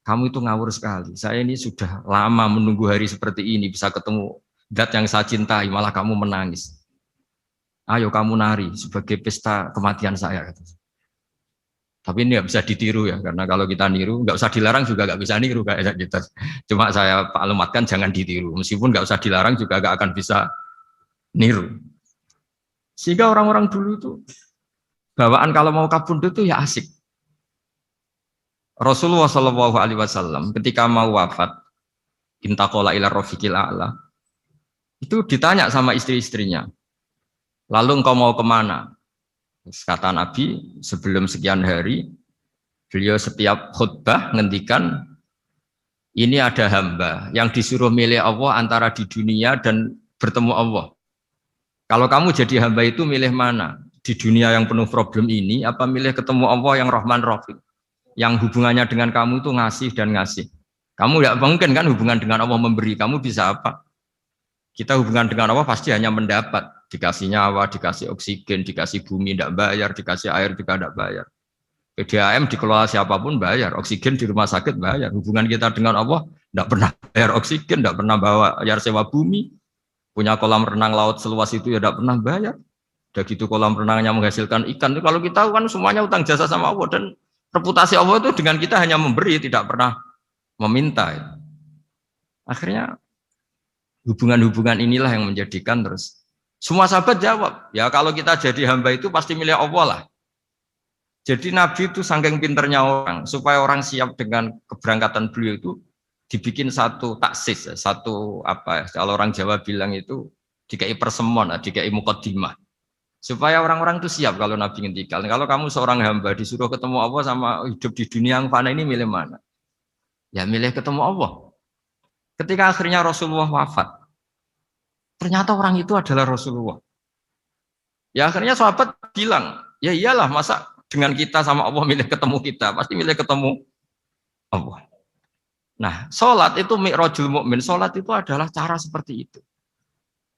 Speaker 1: Kamu itu ngawur sekali. Saya ini sudah lama menunggu hari seperti ini, bisa ketemu zat yang saya cintai, malah kamu menangis. Ayo kamu nari sebagai pesta kematian saya. Tapi ini nggak bisa ditiru ya, karena kalau kita niru, nggak usah dilarang juga nggak bisa niru kayak gitu. Cuma saya maklumatkan jangan ditiru, meskipun nggak usah dilarang juga nggak akan bisa niru. Sehingga orang-orang dulu itu bawaan kalau mau kabundut itu ya asik. Rasulullah Shallallahu Alaihi Wasallam ketika mau wafat, intakola ila rofiqil a'la, itu ditanya sama istri-istrinya, lalu engkau mau kemana? Kata Nabi, sebelum sekian hari, beliau setiap khutbah ngendikan, ini ada hamba yang disuruh milih Allah antara di dunia dan bertemu Allah. Kalau kamu jadi hamba itu milih mana? Di dunia yang penuh problem ini, apa milih ketemu Allah yang Rahman Rahim? Yang hubungannya dengan kamu itu ngasih dan ngasih. Kamu tidak mungkin kan hubungan dengan Allah memberi, kamu bisa apa? Kita hubungan dengan Allah pasti hanya mendapat. Dikasih nyawa, dikasih oksigen, dikasih bumi tidak bayar, dikasih air juga tidak bayar. PDAM dikelola siapapun bayar, oksigen di rumah sakit bayar. Hubungan kita dengan Allah tidak pernah bayar oksigen, tidak pernah bayar sewa bumi. Punya kolam renang laut seluas itu ya tidak pernah bayar. Udah gitu kolam renangnya menghasilkan ikan. Kalau kita kan semuanya utang jasa sama Allah, dan reputasi Allah itu dengan kita hanya memberi, tidak pernah meminta. Akhirnya hubungan-hubungan inilah yang menjadikan terus. Semua sahabat jawab, ya kalau kita jadi hamba itu pasti milik Allah lah. Jadi Nabi itu saking pinternya orang, supaya orang siap dengan keberangkatan beliau itu dibikin satu taksis, satu apa? Kalau orang Jawa bilang itu dikai persemon, dikai mukaddimah. Supaya orang-orang itu siap kalau Nabi ngendikan. Kalau kamu seorang hamba disuruh ketemu Allah sama hidup di dunia yang fana ini milih mana? Ya milih ketemu Allah. Ketika akhirnya Rasulullah wafat, ternyata orang itu adalah Rasulullah. Ya akhirnya sahabat bilang, ya iyalah masa dengan kita sama Allah milih ketemu kita, pasti milih ketemu Allah. Nah, sholat itu mi'rajul mukmin. Sholat itu adalah cara seperti itu.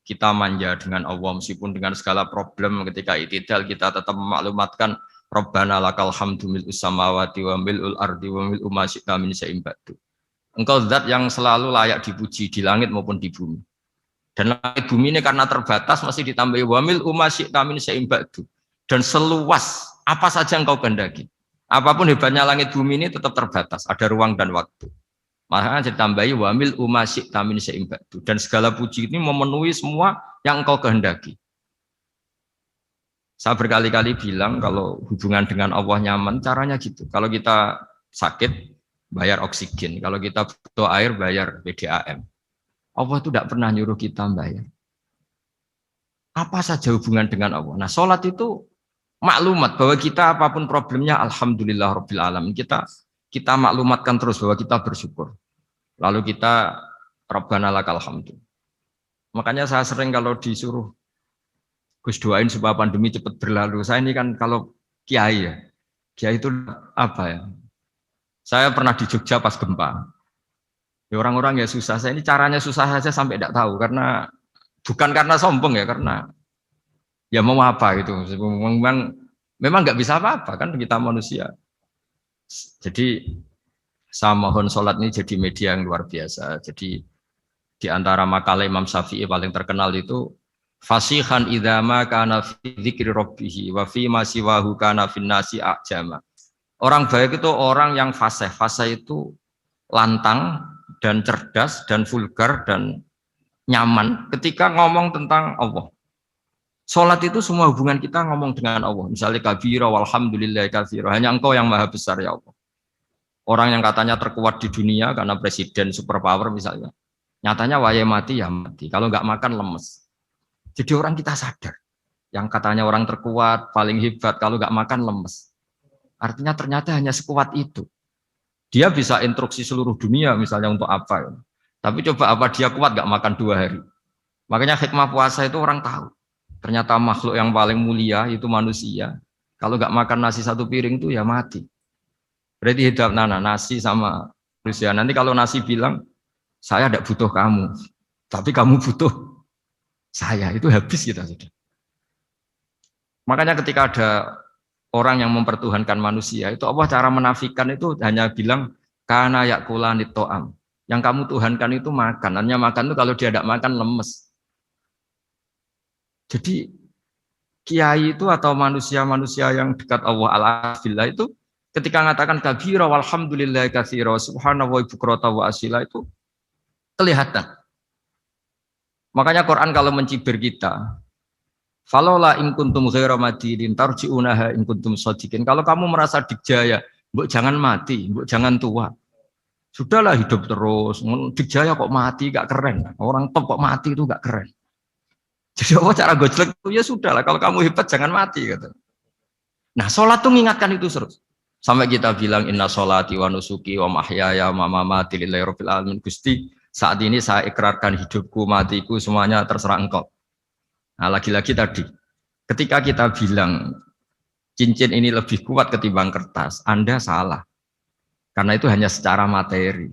Speaker 1: Kita manja dengan Allah meskipun dengan segala problem, ketika itidal kita tetap memaklumatkan Rabbana lakal hamdu mil'us samawati wa mil'ul ardi wa mil'u ma syi'ta min syai'in ba'du. Engkau zat yang selalu layak dipuji di langit maupun di bumi. Dan langit bumi ini karena terbatas masih ditambahi wa mil'u ma syi'ta min syai'in ba'du. Dan seluas apa saja engkau kehendaki. Apapun hebatnya langit bumi ini tetap terbatas, ada ruang dan waktu. Makanya ditambahi wa mil'u ma syi'ta min syai'in ba'du. Dan segala puji ini memenuhi semua yang engkau kehendaki. Saya berkali-kali bilang kalau hubungan dengan Allah nyaman, caranya gitu. Kalau kita sakit, bayar oksigen. Kalau kita butuh air, bayar PDAM. Allah itu tidak pernah nyuruh kita bayar. Apa saja hubungan dengan Allah. Nah, sholat itu maklumat bahwa kita apapun problemnya, alhamdulillah rabbil alamin. Kita maklumatkan terus bahwa kita bersyukur. Lalu kita Rabbana lakal hamdu. Makanya saya sering kalau disuruh Gus doain supaya pandemi cepat berlalu. Saya ini kan kalau kiai ya. Kiai itu apa ya? Saya pernah di Jogja pas gempa. Ya, orang-orang ya susah. Saya ini caranya susah saja sampai tidak tahu karena bukan karena sombong ya, karena ya mau apa gitu. Memang nggak bisa apa-apa kan kita manusia. Jadi saya mohon sholat ini jadi media yang luar biasa. Jadi di antara makalah Imam Syafi'i paling terkenal itu fasihan idama kana fi dzikri rabbih wa fi ma siwahu kana fin nasi ajama. Orang baik itu orang yang fasih. Fasih itu lantang dan cerdas dan vulgar dan nyaman ketika ngomong tentang Allah. Sholat itu semua hubungan kita ngomong dengan Allah. Misalnya kabira walhamdulillah katsira. Hanya engkau yang maha besar ya Allah. Orang yang katanya terkuat di dunia karena presiden superpower misalnya. Nyatanya waya mati ya mati. Kalau nggak makan lemes. Jadi orang kita sadar. Yang katanya orang terkuat, paling hebat. Kalau nggak makan lemes. Artinya ternyata hanya sekuat itu. Dia bisa instruksi seluruh dunia misalnya untuk apa. Ya. Tapi coba apa dia kuat nggak makan 2 hari. Makanya hikmah puasa itu orang tahu. Ternyata makhluk yang paling mulia itu manusia. Kalau nggak makan nasi 1 piring itu ya mati. Berarti hidup nasi sama manusia. Nanti kalau nasi bilang, saya tidak butuh kamu. Tapi kamu butuh saya. Itu habis kita sudah. Makanya ketika ada orang yang mempertuhankan manusia, itu Allah cara menafikan itu hanya bilang, kana yakulanit to'am. Yang kamu tuhankan itu makan. Hanya makan itu kalau dia tidak makan lemes. Jadi kiai itu atau manusia-manusia yang dekat Allah al-afillah itu ketika mengatakan kabira walhamdulillah katsira subhanahu wa bukrata wa asila itu kelihatan. Makanya Quran kalau mencibir kita, falola in kuntum ghaira madinin tarji'unaha in kuntum shadiqin. Kalau kamu merasa dikjaya, mbok jangan mati, mbok jangan tua. Sudahlah hidup terus. Dikjaya kok mati gak keren. Orang top kok mati itu gak keren. Jadi Allah cara gojlek itu ya sudah lah. Kalau kamu hebat jangan mati gitu. Nah sholat tuh mengingatkan itu terus. Sampai kita bilang inna sholati wa nusuki wa mahyaya wa mamati lillahi rabbil alamin. Gusti saat ini saya ikrarkan hidupku matiku semuanya terserah engkau. Nah lagi-lagi tadi ketika kita bilang cincin ini lebih kuat ketimbang kertas, Anda salah. Karena itu hanya secara materi.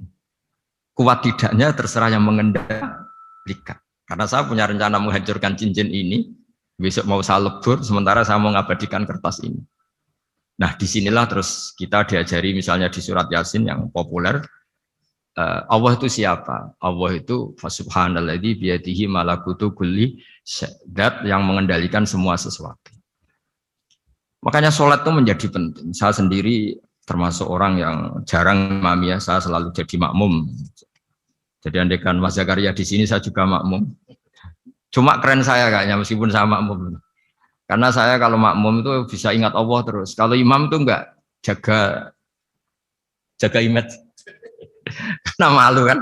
Speaker 1: Kuat tidaknya terserah yang mengendalikan. Karena saya punya rencana menghancurkan cincin ini, besok mau saya lebur, sementara saya mau mengabadikan kertas ini. Nah, disinilah terus kita diajari misalnya di surat Yasin yang populer, Allah itu siapa? Allah itu subhanalladzi biyadihi malakutu kulli zat yang mengendalikan semua sesuatu. Makanya sholat itu menjadi penting. Saya sendiri termasuk orang yang jarang imami ya, saya selalu jadi makmum. Jadi andekan Mas Zakaria di sini saya juga makmum. Cuma keren saya kayaknya meskipun saya makmum. Karena saya kalau makmum itu bisa ingat Allah terus. Kalau imam itu enggak jaga image. Karena malu kan.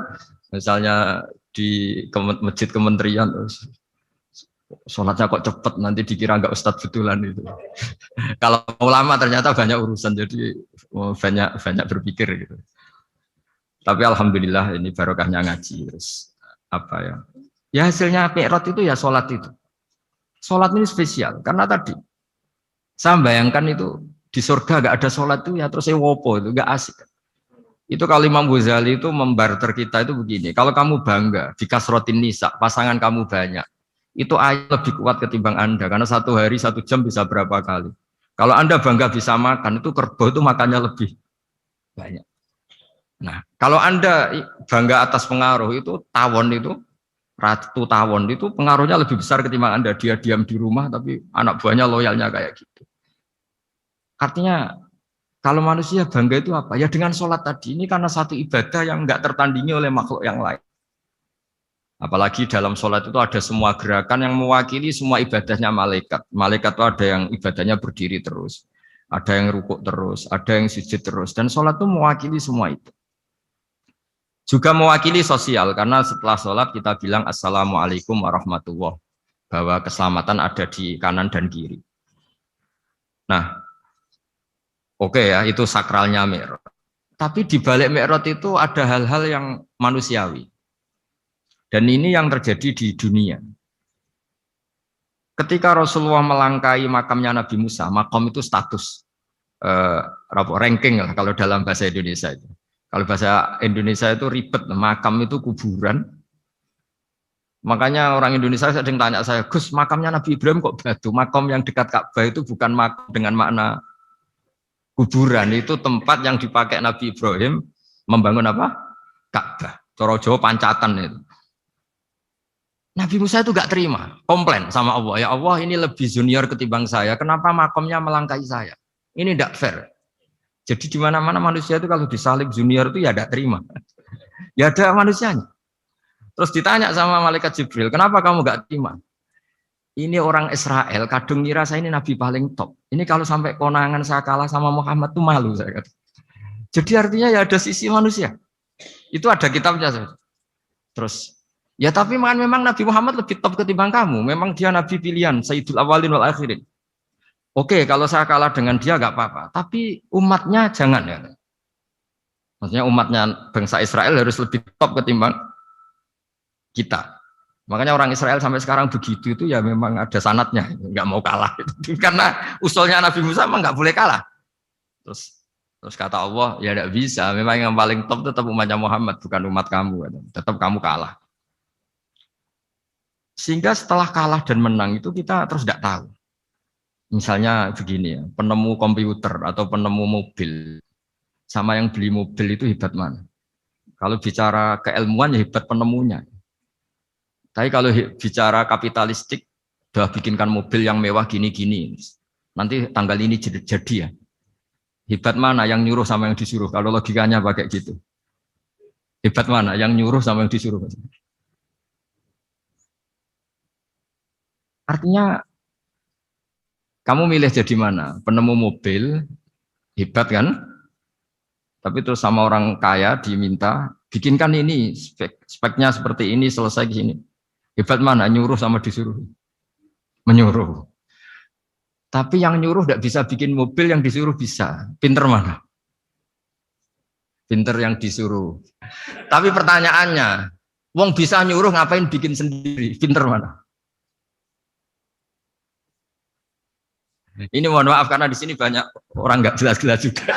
Speaker 1: Misalnya di masjid kementerian terus sholatnya kok cepet nanti dikira enggak ustadz betulan itu. Kalau ulama ternyata banyak urusan jadi banyak berpikir gitu. Tapi alhamdulillah ini barokahnya ngaji terus apa ya? Ya hasilnya mi'raj itu ya sholat itu. Sholat ini spesial karena tadi saya bayangkan itu di surga gak ada sholat itu ya terus wopo itu gak asik. Itu kalau Imam Ghazali itu membarter kita itu begini. Kalau kamu bangga di kasrotin nisa pasangan kamu banyak, itu ayat lebih kuat ketimbang Anda karena 1 hari 1 jam bisa berapa kali. Kalau Anda bangga bisa makan itu kerbau itu makannya lebih banyak. Nah, kalau Anda bangga atas pengaruh itu tawon itu, ratu tawon itu pengaruhnya lebih besar ketimbang Anda. Dia diam di rumah tapi anak buahnya loyalnya kayak gitu. Artinya kalau manusia bangga itu apa? Ya dengan sholat tadi. Ini karena satu ibadah yang enggak tertandingi oleh makhluk yang lain. Apalagi dalam sholat itu ada semua gerakan yang mewakili semua ibadahnya malaikat. Malaikat itu ada yang ibadahnya berdiri terus. Ada yang rukuk terus, ada yang sujud terus. Dan sholat itu mewakili semua itu. Juga mewakili sosial, karena setelah sholat kita bilang Assalamualaikum warahmatullahi wabarakatuh. Bahwa keselamatan ada di kanan dan kiri. Nah, oke ya, itu sakralnya Mi'raj. Tapi di balik Mi'raj itu ada hal-hal yang manusiawi. Dan ini yang terjadi di dunia. Ketika Rasulullah melangkai makamnya Nabi Musa, makam itu status ranking lah kalau dalam bahasa Indonesia itu. Kalau bahasa Indonesia itu ribet, makam itu kuburan. Makanya orang Indonesia sering tanya saya, Gus, makamnya Nabi Ibrahim kok batu? Makam yang dekat Ka'bah itu bukan makam dengan makna kuburan, itu tempat yang dipakai Nabi Ibrahim membangun apa? Ka'bah. Cara Jawa pancatan itu. Nabi Musa itu gak terima, komplain sama Allah. Ya Allah, ini lebih junior ketimbang saya. Kenapa makamnya melangkahi saya? Ini tidak fair. Jadi di mana-mana manusia itu kalau disalib junior itu ya tidak terima. Ya ada manusianya. Terus ditanya sama malaikat Jibril, kenapa kamu gak terima? Ini orang Israel, kadung ngira saya ini nabi paling top. Ini kalau sampai konangan saya kalah sama Muhammad tuh malu saya kata. Jadi artinya ya ada sisi manusia. Itu ada kitabnya. Terus, ya tapi memang Nabi Muhammad lebih top ketimbang kamu. Memang dia nabi pilihan, Sayyidul Awalin wal Akhirin. Oke, kalau saya kalah dengan dia gak apa-apa. Tapi umatnya jangan ya. Maksudnya umatnya bangsa Israel harus lebih top ketimbang kita. Makanya orang Israel sampai sekarang begitu itu ya memang ada sanatnya, nggak mau kalah. Karena usulnya Nabi Musa memang nggak boleh kalah. Terus kata Allah, ya tidak bisa. Memang yang paling top tetap umatnya Muhammad, bukan umat kamu. Tetap kamu kalah. Sehingga setelah kalah dan menang itu kita terus tidak tahu. Misalnya begini ya, penemu komputer atau penemu mobil sama yang beli mobil itu hebat mana? Kalau bicara keilmuan ya hebat penemunya. Tapi kalau bicara kapitalistik, udah bikinkan mobil yang mewah gini-gini, nanti tanggal ini jadi ya. Hebat mana yang nyuruh sama yang disuruh? Kalau logikanya pakai gitu. Hebat mana yang nyuruh sama yang disuruh? Artinya, kamu milih jadi mana? Penemu mobil, hebat kan? Tapi terus sama orang kaya diminta, bikinkan ini, speknya seperti ini, selesai gini. Hebat mana? Nyuruh sama disuruh? Menyuruh. Tapi yang nyuruh tidak bisa bikin mobil, yang disuruh bisa. Pinter mana? Pinter yang disuruh. Tapi pertanyaannya, wong bisa nyuruh ngapain bikin sendiri? Pinter mana? Ini mohon maaf karena di sini banyak orang nggak jelas-jelas juga.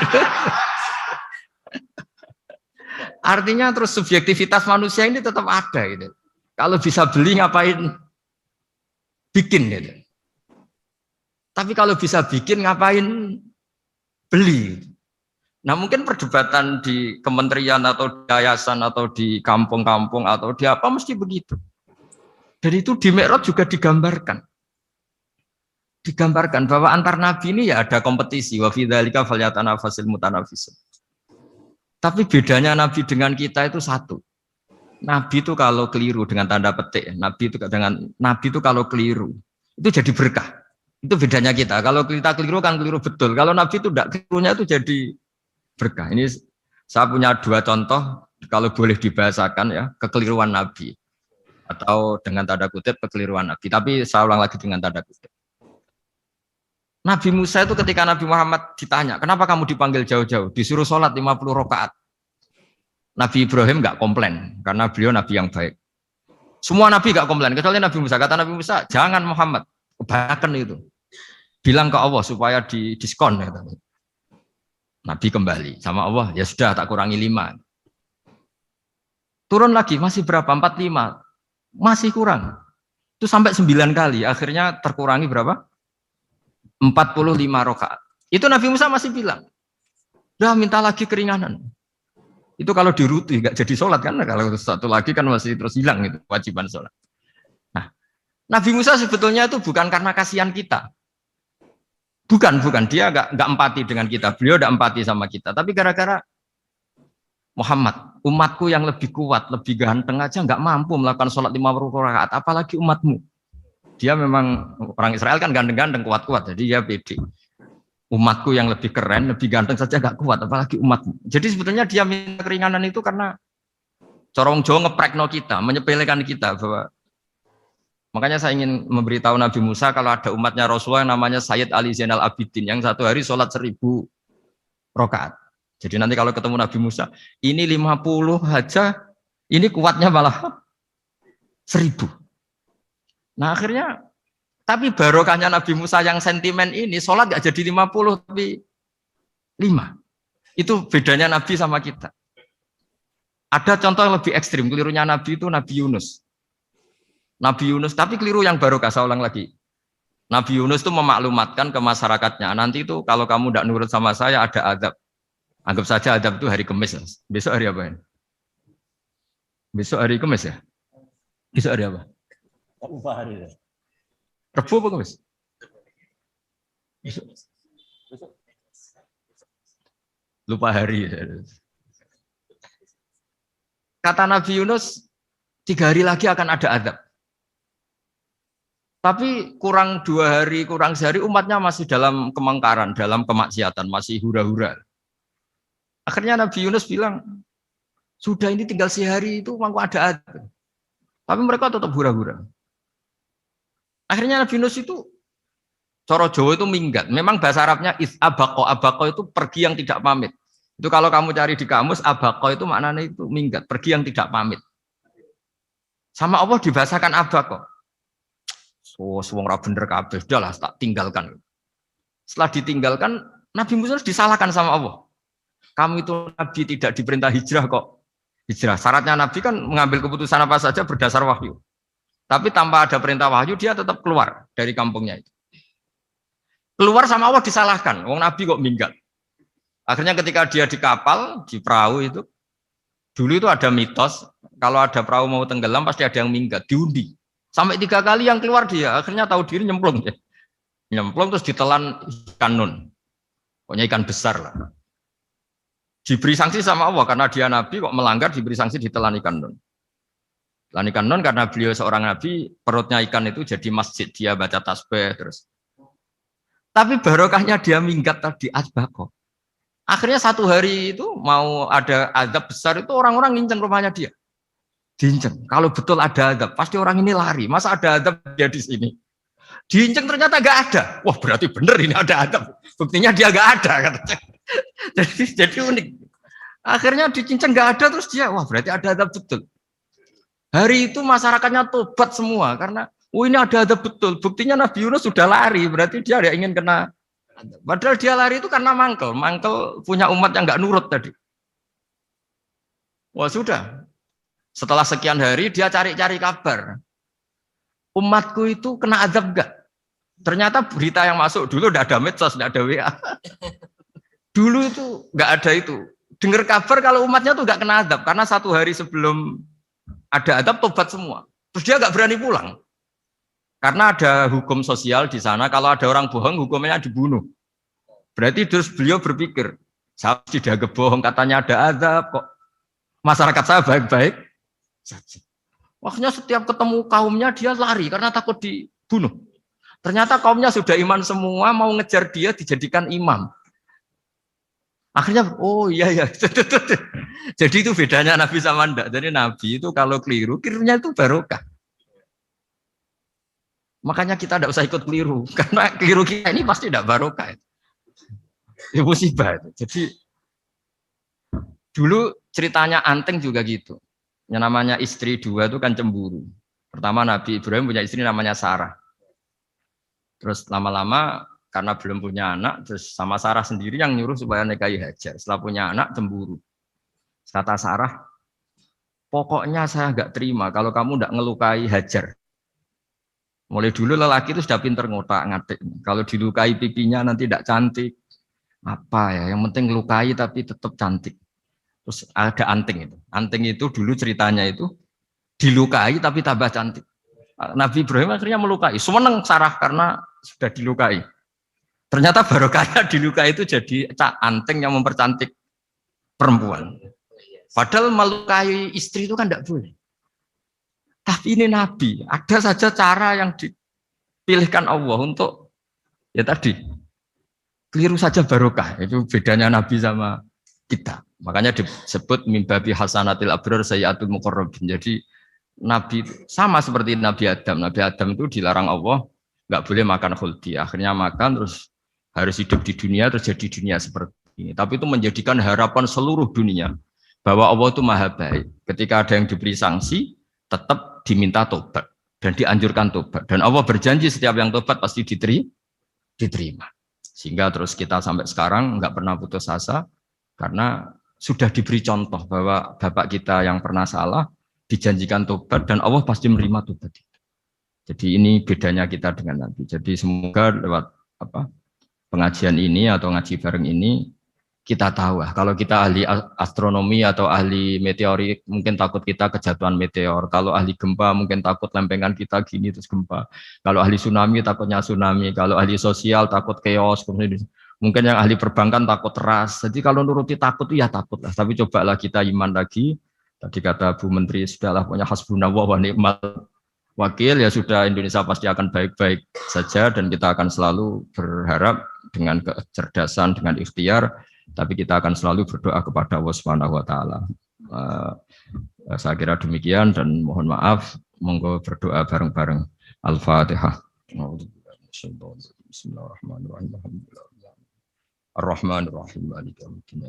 Speaker 1: Artinya terus subjektivitas manusia ini tetap ada gitu. Kalau bisa beli ngapain bikin gitu. Tapi kalau bisa bikin ngapain beli. Nah mungkin perdebatan di kementerian atau di yayasan atau di kampung-kampung atau di apa mesti begitu. Dan itu di Mi'raj juga digambarkan. Digambarkan bahwa antar nabi ini ya ada kompetisi. Wa fi dzalika falyatanafasil mutanafisun. Tapi bedanya nabi dengan kita itu satu. Nabi itu kalau keliru dengan tanda petik, Nabi itu kalau keliru itu jadi berkah. Itu bedanya kita. Kalau kita keliru kan keliru betul. Kalau Nabi itu tidak kelirunya itu jadi berkah. Ini saya punya dua contoh kalau boleh dibahasakan ya kekeliruan Nabi atau dengan tanda kutip kekeliruan Nabi. Tapi saya ulang lagi dengan tanda kutip. Nabi Musa itu ketika Nabi Muhammad ditanya, kenapa kamu dipanggil jauh-jauh? Disuruh sholat 50 rakaat. Nabi Ibrahim nggak komplain karena beliau nabi yang baik. Semua nabi nggak komplain kecuali Nabi Musa. Kata Nabi Musa, jangan Muhammad, kebanyakan itu. Bilang ke Allah supaya di diskon. Nabi kembali sama Allah, ya sudah tak kurangi 5. Turun lagi, masih berapa? 45. Masih kurang. Itu sampai 9 kali. Akhirnya terkurangi berapa? 45 rakaat. Itu Nabi Musa masih bilang, udah minta lagi keringanan. Itu kalau diruti nggak jadi sholat kan, kalau satu lagi kan masih terus hilang itu kewajiban sholat. Nah, Nabi Musa sebetulnya itu bukan karena kasihan kita, bukan dia nggak empati dengan kita, beliau udah empati sama kita, tapi gara-gara Muhammad, umatku yang lebih kuat, lebih ganteng aja nggak mampu melakukan sholat 50 rakaat, apalagi umatmu. Dia memang orang Israel kan ganteng-ganteng, kuat-kuat, jadi dia pede. Umatku yang lebih keren, lebih ganteng saja gak kuat, apalagi umatmu. Jadi sebetulnya dia minta keringanan itu karena corong Jawa ngeprekno kita, menyepelekan kita bahwa makanya saya ingin memberitahu Nabi Musa kalau ada umatnya Rasulullah yang namanya Sayyid Ali Zainal Abidin yang satu hari sholat 1000 rakaat. Jadi nanti kalau ketemu Nabi Musa, ini 50 aja, ini kuatnya malah 1000. Nah akhirnya tapi barokahnya Nabi Musa yang sentimen ini, sholat gak jadi 50 tapi 5. Itu bedanya Nabi sama kita. Ada contoh yang lebih ekstrim, kelirunya Nabi itu Nabi Yunus. Nabi Yunus, tapi keliru yang barokah, saya ulang lagi. Nabi Yunus itu memaklumatkan ke masyarakatnya, nanti itu kalau kamu tidak nurut sama saya ada azab. Anggap saja azab itu hari Kamis. Besok hari apa ya? Besok hari Kamis ya? Besok hari apa?
Speaker 2: Lupa hari ya.
Speaker 1: Rebu apa Kamis? Besok. Lupa hari. Kata Nabi Yunus, 3 hari lagi akan ada azab. Tapi kurang 2 hari, kurang sehari umatnya masih dalam kemungkaran, dalam kemaksiatan, masih hura-hura. Akhirnya Nabi Yunus bilang, sudah ini tinggal sehari itu mangko ada azab. Tapi mereka tetap hura-hura. Akhirnya Nabi Yunus itu, coro Jawa itu minggat. Memang bahasa Arabnya abako. Abako itu pergi yang tidak pamit. Itu kalau kamu cari di kamus, abako itu maknanya itu minggat, pergi yang tidak pamit. Sama Allah dibahasakan abako. So, semua orang bener kabeh, udahlah tak tinggalkan. Setelah ditinggalkan, Nabi Musa disalahkan sama Allah. Kamu itu Nabi tidak diperintah hijrah kok. Hijrah. Syaratnya Nabi kan mengambil keputusan apa saja berdasar wahyu. Tapi tanpa ada perintah wahyu, dia tetap keluar dari kampungnya itu. Keluar sama Allah disalahkan. Wong Nabi kok minggat. Akhirnya ketika dia di kapal, di perahu itu, dulu itu ada mitos, kalau ada perahu mau tenggelam pasti ada yang minggat, diundi. Sampai 3 kali yang keluar dia, akhirnya tahu diri nyemplung. Nyemplung terus ditelan ikan nun. Pokoknya ikan besar lah. Diberi sanksi sama Allah, karena dia Nabi kok melanggar, diberi sanksi ditelan ikan nun. Telan ikan nun karena beliau seorang Nabi, perutnya ikan itu jadi masjid, dia baca tasbih terus. Tapi barokahnya dia minggat tadi, asbako. Akhirnya 1 hari itu mau ada azab besar itu orang-orang nginceng rumahnya dia. Diinceng. Kalau betul ada azab, pasti orang ini lari. Masa ada azab dia di sini? Diinceng ternyata nggak ada. Wah berarti bener ini ada azab. Buktinya dia nggak ada katanya. Jadi unik. Akhirnya dicinceng nggak ada terus dia, wah berarti ada azab betul. Hari itu masyarakatnya tobat semua karena, ini ada azab betul. Buktinya Nabi Yunus sudah lari, berarti dia ada ingin kena. Padahal dia lari itu karena mangkel punya umat yang nggak nurut tadi. Wah sudah. Setelah sekian hari dia cari-cari kabar. Umatku itu kena azab enggak? Ternyata berita yang masuk dulu tidak ada medsos, tidak ada WA. Dulu itu enggak ada itu. Dengar kabar kalau umatnya tuh enggak kena azab karena 1 hari sebelum ada azab tobat semua. Terus dia enggak berani pulang. Karena ada hukum sosial di sana, kalau ada orang bohong hukumnya dibunuh. Berarti terus beliau berpikir, saya tidak bohong, katanya ada azab kok. Masyarakat saya baik-baik saja. Waktunya setiap ketemu kaumnya dia lari karena takut dibunuh. Ternyata kaumnya sudah iman semua, mau ngejar dia dijadikan imam. Akhirnya, oh iya ya. Jadi itu bedanya Nabi sama ndak. Jadi Nabi itu kalau kelirunya itu barokah. Makanya kita tidak usah ikut keliru, karena keliru kita ini pasti tidak barokah. Ya musibah. Jadi dulu ceritanya Anteng juga gitu. Yang namanya istri 2 itu kan cemburu. Pertama Nabi Ibrahim punya istri namanya Sarah. Terus lama-lama karena belum punya anak, terus sama Sarah sendiri yang nyuruh supaya nikahi Hajar. Setelah punya anak cemburu. Kata Sarah, pokoknya saya nggak terima kalau kamu nggak ngelukai Hajar. Mulai dulu lelaki itu sudah pinter ngotak-ngatik. Kalau dilukai pipinya nanti tidak cantik. Apa ya, yang penting ngelukai tapi tetap cantik. Terus ada Anting itu. Anting itu dulu ceritanya itu dilukai tapi tambah cantik. Nabi Ibrahim akhirnya melukai. Seneng Sarah karena sudah dilukai. Ternyata barokahnya dilukai itu jadi Anting yang mempercantik perempuan. Padahal melukai istri itu kan tidak boleh. Tapi ini Nabi, ada saja cara yang dipilihkan Allah untuk ya tadi keliru saja barokah. Itu bedanya Nabi sama kita. Makanya disebut mimbabi hasanatil abrar sayyatul muqarrabin. Jadi Nabi sama seperti Nabi Adam. Nabi Adam itu dilarang Allah nggak boleh makan khuldi. Akhirnya makan terus harus hidup di dunia terus jadi dunia seperti ini. Tapi itu menjadikan harapan seluruh dunia bahwa Allah itu maha baik. Ketika ada yang diberi sanksi tetap diminta tobat dan dianjurkan tobat. Dan Allah berjanji setiap yang tobat pasti diterima. Sehingga terus kita sampai sekarang nggak pernah putus asa karena sudah diberi contoh bahwa bapak kita yang pernah salah dijanjikan tobat dan Allah pasti menerima tobat itu. Jadi ini bedanya kita dengan Nabi. Jadi semoga lewat pengajian ini atau ngaji bareng ini kita tahu kalau kita ahli astronomi atau ahli meteorik mungkin takut kita kejatuhan meteor. Kalau ahli gempa mungkin takut lempengan kita gini terus gempa. Kalau ahli tsunami takutnya tsunami. Kalau ahli sosial takut chaos. Mungkin yang ahli perbankan takut ras. Jadi kalau nuruti takut ya takut lah. Tapi cobalah kita iman lagi. Tadi kata Bu Menteri sudahlah punya hasbunallah wa ni'mal wakil, ya sudah, Indonesia pasti akan baik-baik saja dan kita akan selalu berharap dengan kecerdasan, dengan ikhtiar, tapi kita akan selalu berdoa kepada Allah Subhanahu wa taala. Saya kira demikian dan mohon maaf, monggo berdoa bareng-bareng. Al-Fatihah. Bismillahirrahmanirrahim. Ar-Rahmanir-Rahim. Maliki yaumiddin.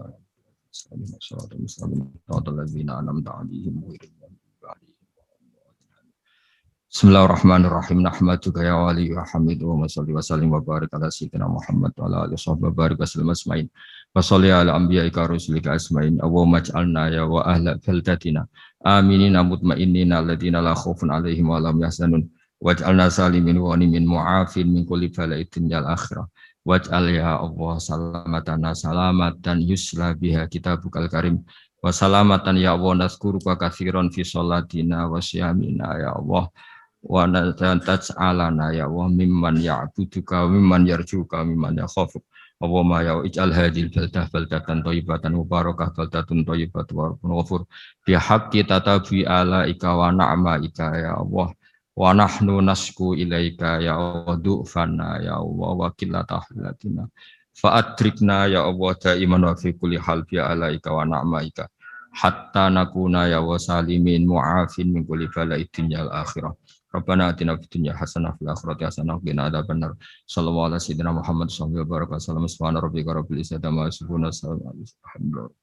Speaker 1: Bismillahirrahmanirrahim. Nahmaduka ya wali wa hamid wa salli wa sallim wa barik ala sayyidina Muhammad wa ala alihi wa sahbihi barik wa sallam asma'in. Wa salli ala anbiya'ika rusulika asma'in. Allahumma ij'alna ya wa ahla baldatina aminina mutma'innina alladziina la khaufun 'alaihim wa la hum yahzanun. Waj'alna salimin wa ghanimin mu'afin min kulli bala'in dunyal akhirah. Waj'al ya Allah salamatana salamatan yusla biha kitabukal karim. Wa salamatan ya Allah nazkuruka katsiran fi sholatina wa siyamina ya Allah. Wa taj'alana ya Allah mimman ya'buduka mimman yarjuka mimman yakhafuk. Allahumma ya ij'al hadhil baldatan thayyibatan mubarakah baldatun thayyibatun wa ghafur bi haqqi tatabi alaika wa na'maika ya Allah. Wa nahnu nasku ilaika ya Allah du'fana ya Allah wa qillatahilatina fa adrikna ya Allah daiman wa fi kulli hal bi alaika wa na'maika hatta nakuna ya wa salimin mu'afin min kulli bala'id dunyal akhirah. Rabbana atina fid dunya hasanah fil akhirati hasanah wa qina adzabannar. Sallallahu alaihi wasallam Muhammad sallallahu alaihi wasallam. Subhana rabbika rabbil izzati amma yasifun. Alhamdulillah.